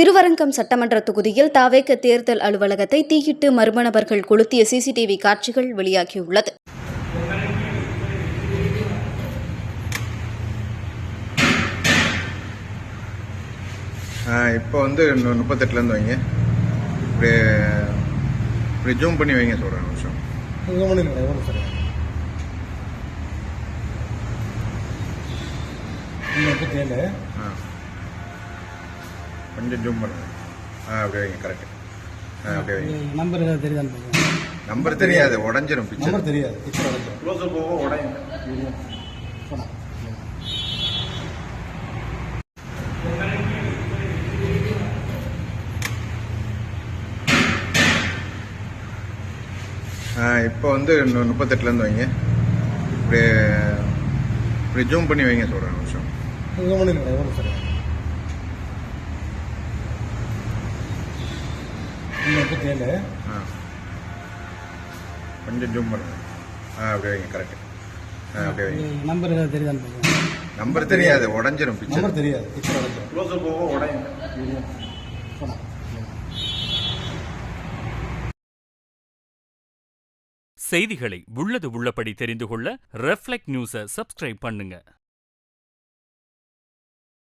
திருவரங்கம் சட்டமன்ற தொகுதியில் தாவேக தேர்தல் அலுவலகத்தை தீயிட்டு மர்ம நபர்கள் கொளுத்திய சிசிடிவி காட்சிகள் வெளியாகியுள்ளது. இப்போ வந்து 38லேருந்து வைங்க. இப்படி ஜூம் பண்ணி வைங்க. சொல்கிறேன் நிமிஷம். கொஞ்சம் ஜூம் பண்ணுங்க. அப்படியே வைங்க. கரெக்ட். அப்படியே வைங்க. நம்பர் தெரியாது. நம்பர் தெரியாது, உடஞ்சிரும். பிக்சர் தெரியாது. க்ளோஸர் போக உடையும். இப்போ வந்து 38லேருந்து வைங்க. இப்படி ஜூம் பண்ணி வைங்க. சொல்கிறேன் நிமிஷம். கொஞ்சம் ஜூம் பண்ணுங்க. அப்படியே வைங்க. கரெக்ட். அப்படியே வைங்க. நம்பர் தெரியாது. நம்பர் தெரியாது, உடஞ்சிரும். பிக்சர் தெரியாது. க்ளோஸர் போக உடையும். செய்திகளை உள்ளது உள்ளபடி தெரிந்து கொள்ள ரெஃப்ளெக்ட் நியூஸை சப்ஸ்கிரைப் பண்ணுங்க.